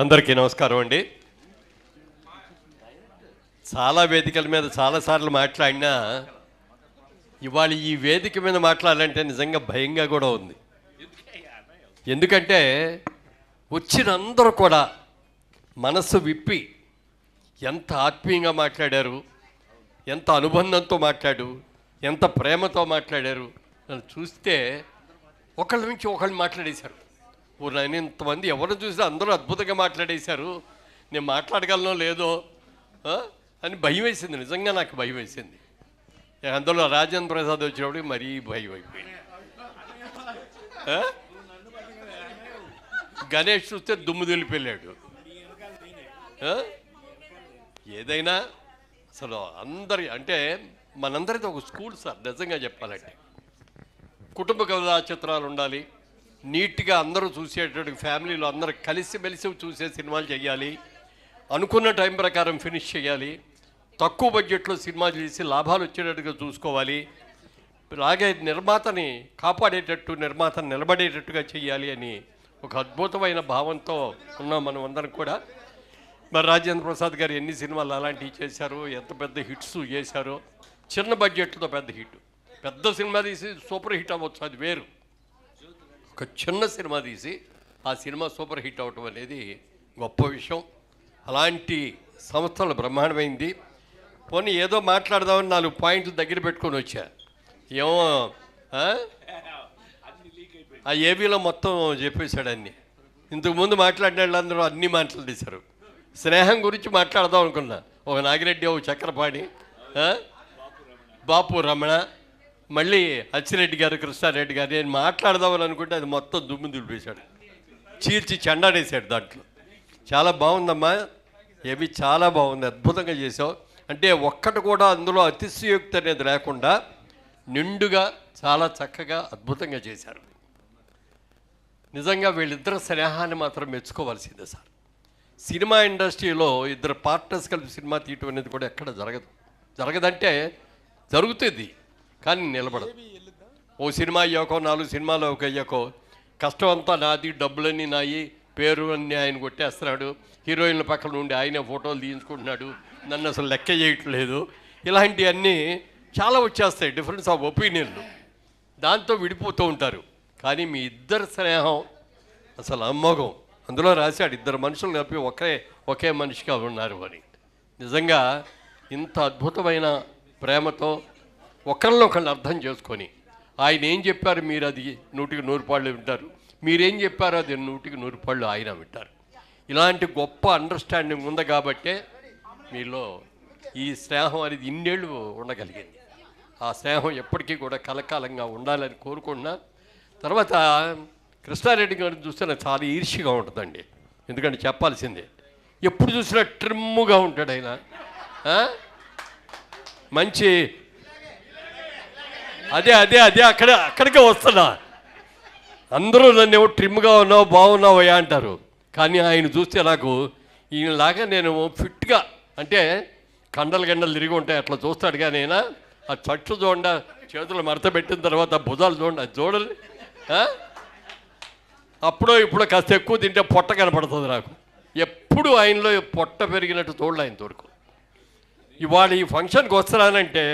అందరికీ నమస్కారం అండి. చాలా వేదికల మీద చాలాసార్లు మాట్లాడినా ఇవాళ ఈ వేదిక మీద మాట్లాడాలంటే నిజంగా భయంగా కూడా ఉంది. ఎందుకంటే వచ్చిన అందరూ కూడా మనసు విప్పి ఎంత ఆత్మీయంగా మాట్లాడారు, ఎంత అనుబంధంతో ఎంత ప్రేమతో మాట్లాడారు. నన్ను చూస్తే ఒకళ్ళ నుంచి ఒకళ్ళు మాట్లాడేశారు. నేను ఇంతమంది ఎవరు చూసినా అందరూ అద్భుతంగా మాట్లాడేశారు, నేను మాట్లాడగలనో లేదో అని భయం వేసింది. నిజంగా నాకు భయం వేసింది. అందులో రాజేంద్ర ప్రసాద్ వచ్చినప్పుడు మరీ భయం అయిపోయింది. గణేష్ చూస్తే దుమ్ము దులిపెళ్ళాడు. ఏదైనా అసలు అందరి అంటే మనందరితో ఒక స్కూల్ సార్. నిజంగా చెప్పాలంటే కుటుంబ కథా చిత్రాలు ఉండాలి, నీట్గా అందరూ చూసేటట్టు ఫ్యామిలీలో అందరూ కలిసిమెలిసి చూసే సినిమాలు చేయాలి, అనుకున్న టైం ప్రకారం ఫినిష్ చేయాలి, తక్కువ బడ్జెట్లో సినిమాలు చేసి లాభాలు వచ్చేటట్టుగా చూసుకోవాలి, అలాగే నిర్మాతని కాపాడేటట్టు నిర్మాతను నిలబడేటట్టుగా చేయాలి అని ఒక అద్భుతమైన భావంతో ఉన్నాం మనం అందరం కూడా. మరి రాజేంద్ర ప్రసాద్ గారు ఎన్ని సినిమాలు అలాంటివి చేశారు, ఎంత పెద్ద హిట్స్ చేశారో. చిన్న బడ్జెట్తో పెద్ద హిట్, పెద్ద సినిమా తీసి సూపర్ హిట్ అవ్వచ్చు, అది వేరు. ఒక చిన్న సినిమా తీసి ఆ సినిమా సూపర్ హిట్ అవ్వటం అనేది గొప్ప విషయం. అలాంటి సంస్థలు బ్రహ్మాండమైంది. పోనీ ఏదో మాట్లాడదామని 4 పాయింట్లు దగ్గర పెట్టుకొని వచ్చా. ఏమో ఆ ఏబీలో మొత్తం చెప్పేశాడు అన్నీ. ఇంతకుముందు మాట్లాడిన వాళ్ళందరూ అన్నీ మాట్లాడేశారు. స్నేహం గురించి మాట్లాడదాం అనుకున్నా. ఒక నాగిరెడ్డి, ఒక చక్రపాణి, బాపు రమణ, మళ్ళీ అచ్చిరెడ్డి గారు, కృష్ణారెడ్డి గారు నేను మాట్లాడదామని అనుకుంటే అది మొత్తం దుమ్ము దులిపేశాడు, చీల్చి చెండాడేశాడు దాంట్లో. చాలా బాగుందమ్మా, ఏవి చాలా బాగుంది, అద్భుతంగా చేసావు. అంటే ఒక్కటి కూడా అందులో అతిశయోక్తి అనేది లేకుండా నిండుగా చాలా చక్కగా అద్భుతంగా చేశారు. నిజంగా వీళ్ళిద్దరు స్నేహాన్ని మాత్రం మెచ్చుకోవాల్సిందే సార్. సినిమా ఇండస్ట్రీలో ఇద్దరు పార్ట్నర్స్ కలిపి సినిమా తీయటం అనేది కూడా ఎక్కడ జరగదంటే జరుగుతుంది కానీ నిలబడదు. ఓ సినిమా అయ్యాకో 4 సినిమాలు అయ్యాకో కష్టం అంతా నాది, డబ్బులన్నీ నాయి, పేరు అన్నీ ఆయన కొట్టేస్తున్నాడు, హీరోయిన్ల పక్కన నుండి ఆయనే ఫోటోలు తీయించుకుంటున్నాడు, నన్ను అసలు లెక్క చేయట్లేదు, ఇలాంటివన్నీ చాలా వచ్చేస్తాయి, డిఫరెన్స్ ఆఫ్ ఒపీనియన్లు. దాంతో విడిపోతూ ఉంటారు. కానీ మీ ఇద్దరు స్నేహం అసలు అమ్మోఘం. అందులో రాశాడు ఇద్దరు మనుషులు కలిపి ఒకే మనిషిగా ఉన్నారు అని. నిజంగా ఇంత అద్భుతమైన ప్రేమతో ఒకళ్ళనొకళ్ళు అర్థం చేసుకొని ఆయన ఏం చెప్పారు మీరు అది 100కి 100 పాళ్ళు వింటారు, మీరేం చెప్పారో అది 100కి 100 పాళ్ళు ఆయన వింటారు. ఇలాంటి గొప్ప అండర్స్టాండింగ్ ఉంది కాబట్టే మీలో ఈ స్నేహం అనేది ఇన్నేళ్ళు ఉండగలిగింది. ఆ స్నేహం ఎప్పటికీ కూడా కలకాలంగా ఉండాలని కోరుకుంటున్నా. తర్వాత కృష్ణారెడ్డి గారిని చూస్తే నాకు చాలా ఈర్ష్యగా ఉంటుందండి. ఎందుకంటే చెప్పాల్సిందే, ఎప్పుడు చూసినా ట్రిమ్ముగా ఉంటాడు ఆయన. మంచి అదే అక్కడికే వస్తున్నా. అందరూ నన్ను ఏమో ట్రిమ్గా ఉన్నావు, బాగున్నావు అయ్యా అంటారు. కానీ ఆయన చూస్తే నాకు ఈయనలాగా నేను ఫిట్గా, అంటే కండలు తిరిగి ఉంటాయి అట్లా చూస్తాడు. కానీ ఆయన ఆ చట్టు చూడండి, చేతులు మడత పెట్టిన తర్వాత భుజాలు చూడండి, అది చూడండి. అప్పుడో ఇప్పుడో కాస్త ఎక్కువ తింటే పొట్ట కనపడుతుంది నాకు. ఎప్పుడు ఆయనలో పొట్ట పెరిగినట్టు చూడలే ఆయన వరకు. ఇవాళ ఈ ఫంక్షన్కి వస్తున్నానంటే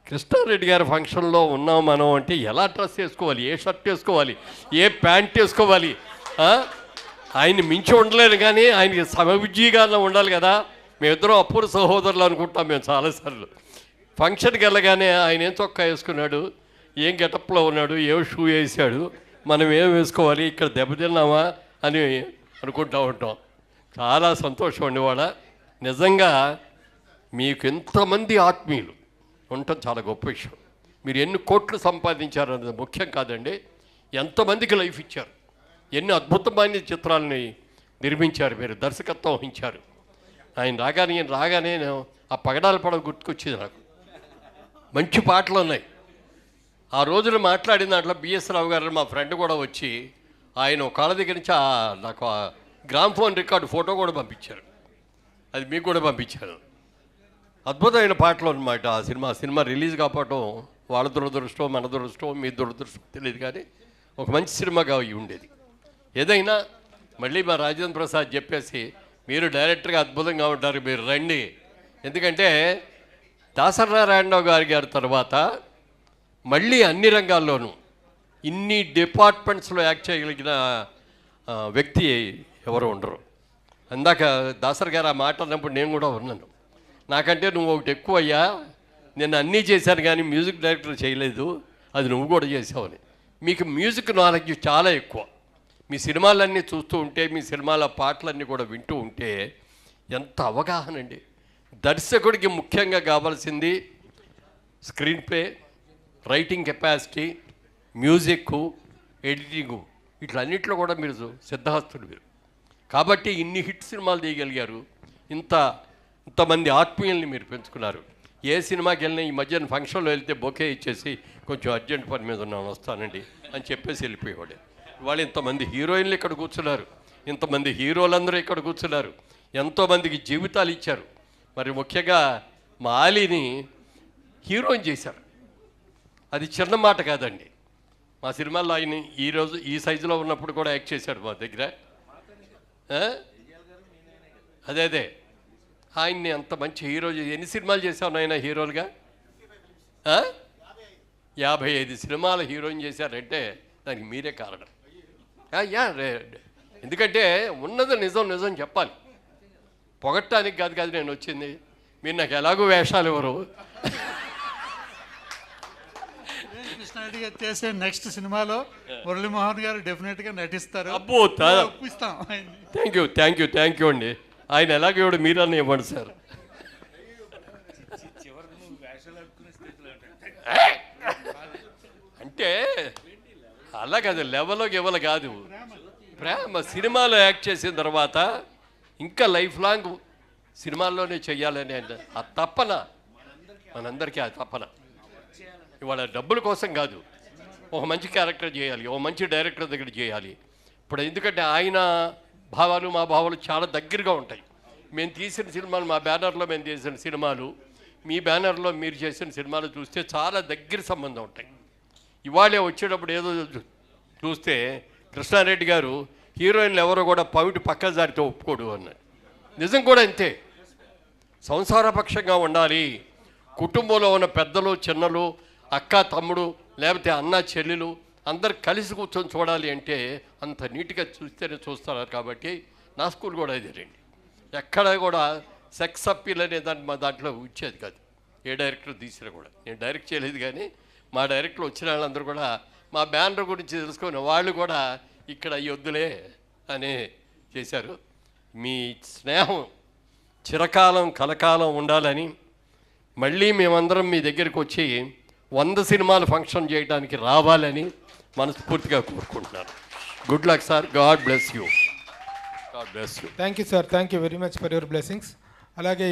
కృష్ణారెడ్డి గారి ఫంక్షన్లో ఉన్నాం మనం అంటే ఎలా డ్రెస్ వేసుకోవాలి, ఏ షర్ట్ వేసుకోవాలి, ఏ ప్యాంట్ వేసుకోవాలి, ఆయన్ని మించి ఉండలేను. కానీ ఆయనకి సమవిజ్జీగా ఉండాలి కదా. మేమిద్దరం అపూర్వ సహోదరులు అనుకుంటాం మేము చాలాసార్లు. ఫంక్షన్కి వెళ్ళగానే ఆయన ఏం చొక్కా వేసుకున్నాడు, ఏం గెటప్లో ఉన్నాడు, ఏ షూ వేసాడు, మనం ఏం వేసుకోవాలి, ఇక్కడ దెబ్బతిన్నామా అని అనుకుంటూ ఉంటాం. చాలా సంతోషం అండి. వాళ్ళ నిజంగా మీకు ఎంతమంది ఆత్మీయులు ఉండటం చాలా గొప్ప విషయం. మీరు ఎన్ని కోట్లు సంపాదించారు అనేది ముఖ్యం కాదండి, ఎంతమందికి లైఫ్ ఇచ్చారు, ఎన్ని అద్భుతమైన చిత్రాలని నిర్మించారు, మీరు దర్శకత్వం వహించారు. ఆయన రాగానే నేను ఆ పగడాల పడవ గుర్తుకొచ్చింది నాకు. మంచి పాటలు ఉన్నాయి. ఆ రోజున మాట్లాడిన దాంట్లో బిఎస్ రావు గారు మా ఫ్రెండ్ కూడా వచ్చి ఆయన కాళ్ళ దగ్గర నుంచి నాకు ఆ గ్రామ్ఫోన్ రికార్డు ఫోటో కూడా పంపించారు. అది మీకు కూడా పంపించాను. అద్భుతమైన పాటలు అన్నమాట. ఆ సినిమా రిలీజ్ కాకపోవటం వాళ్ళ దురదృష్టం, మన దురదృష్టం, మీ దురదృష్టం తెలియదు, కానీ ఒక మంచి సినిమాగా ఉండేది. ఏదైనా మళ్ళీ మా రాజేంద్ర ప్రసాద్ చెప్పేసి మీరు డైరెక్టర్గా అద్భుతంగా ఉంటారు, మీరు రండి. ఎందుకంటే దాసరి నారాయణరావు గారి తర్వాత మళ్ళీ అన్ని రంగాల్లోనూ ఇన్ని డిపార్ట్మెంట్స్లో యాక్ట్ చేయగలిగిన వ్యక్తి ఎవరు ఉండరు. అందాక దాసరి గారు ఆ మాట అన్నప్పుడు నేను కూడా ఉన్నాను. నాకంటే నువ్వు ఒకటి ఎక్కువ అయ్యా, నేను అన్నీ చేశాను కానీ మ్యూజిక్ డైరెక్టర్ చేయలేదు, అది నువ్వు కూడా చేసావని. మీకు మ్యూజిక్ నాలెడ్జ్ చాలా ఎక్కువ. మీ సినిమాలన్నీ చూస్తూ ఉంటే, మీ సినిమాల పాటలన్నీ కూడా వింటూ ఉంటే ఎంత అవగాహన అండి. దర్శకుడికి ముఖ్యంగా కావాల్సింది screenplay, writing capacity, music, editing, ఇట్లన్నింటిలో కూడా మీరు సిద్ధహస్తుడు మీరు. కాబట్టి ఇన్ని హిట్ సినిమాలు తీయగలిగారు, ఇంతమంది ఆత్మీయుల్ని మీరు పెంచుకున్నారు. ఏ సినిమాకి వెళ్ళినా ఈ మధ్యన ఫంక్షన్లో వెళ్తే బొకే ఇచ్చేసి కొంచెం అర్జెంట్ పని మీద ఉన్నాను వస్తానండి అని చెప్పేసి వెళ్ళిపోయేవాడే. ఇవాళ ఇంతమంది హీరోయిన్లు ఇక్కడ కూర్చున్నారు, ఇంతమంది హీరోలందరూ ఇక్కడ కూర్చున్నారు, ఎంతోమందికి జీవితాలు ఇచ్చారు. మరి ముఖ్యంగా మా ఆలీని హీరోయిన్ చేశారు, అది చిన్న మాట కాదండి. మా సినిమాల్లో ఆయన ఈరోజు ఈ సైజులో ఉన్నప్పుడు కూడా యాక్ట్ చేశాడు మా దగ్గర. అదే ఆయన్ని అంత మంచి హీరో. ఎన్ని సినిమాలు చేశాను ఆయన హీరోలుగా? 55 సినిమాల హీరోయిన్ చేశారంటే దానికి మీరే కారణం. ఎందుకంటే ఉన్నది నిజం చెప్పాలి, పొగట్టానికి కాదు నేను వచ్చింది. మీరు నాకు ఎలాగో వేషాలు ఎవరు. కృష్ణారెడ్డి గారు చేసే నెక్స్ట్ సినిమాలో మురళీమోహన్ గారు డెఫినెట్గా నటిస్తారు. అబ్బో, థ్యాంక్ యూ అండి. ఆయన ఎలాగో ఇవ్వడు, మీరన్నా ఇవ్వండి సార్. అంటే అలా కాదు, లెవెల్లోకి ఇవ్వాలి కాదు, ప్రేమ. సినిమాలో యాక్ట్ చేసిన తర్వాత ఇంకా లైఫ్ లాంగ్ సినిమాల్లోనే చెయ్యాలని ఆ తప్పన, మనందరికీ ఆ తప్పన. ఇవాళ డబ్బుల కోసం కాదు, ఒక మంచి క్యారెక్టర్ చేయాలి, ఒక మంచి డైరెక్టర్ దగ్గర చేయాలి. ఇప్పుడు ఎందుకంటే ఆయన భావాలు మా భావాలు చాలా దగ్గరగా ఉంటాయి. మేము తీసిన సినిమాలు, మా బ్యానర్లో మేము చేసిన సినిమాలు, మీ బ్యానర్లో మీరు చేసిన సినిమాలు చూస్తే చాలా దగ్గర సంబంధం ఉంటాయి. ఇవాళే వచ్చేటప్పుడు ఏదో చూస్తే కృష్ణారెడ్డి గారు హీరోయిన్లు ఎవరో కూడా పవిటి పక్క జారితో ఒప్పుకోడు అన్నాడు. నిజం కూడా అంతే. సంసారపక్షంగా ఉండాలి. కుటుంబంలో ఉన్న పెద్దలు, చిన్నలు, అక్క, తమ్ముడు, లేకపోతే అన్న, చెల్లెలు అందరు కలిసి కూర్చొని చూడాలి అంటే అంత నీట్గా చూస్తేనే చూస్తున్నారు. కాబట్టి నా స్కూల్ కూడా ఇదేనండి. ఎక్కడ కూడా సెక్స్ అప్పీల్ అనే దాన్ని మా దాంట్లో వచ్చేది కాదు. ఏ డైరెక్టర్ తీసినా కూడా, నేను డైరెక్ట్ చేయలేదు కానీ మా డైరెక్టర్లు వచ్చిన వాళ్ళందరూ కూడా మా బ్యానర్ గురించి తెలుసుకొని వాళ్ళు కూడా ఇక్కడ ఈ వద్దులే అని చేశారు. మీ స్నేహం చిరకాలం కలకాలం ఉండాలని, మళ్ళీ మేమందరం మీ దగ్గరికి వచ్చి 100 సినిమాలు ఫంక్షన్ చేయడానికి రావాలని మనస్ఫూర్తిగా కోరుకుంటున్నాను. Good luck sir. God bless you. Thank you sir. Thank you very much for your blessings. అలాగే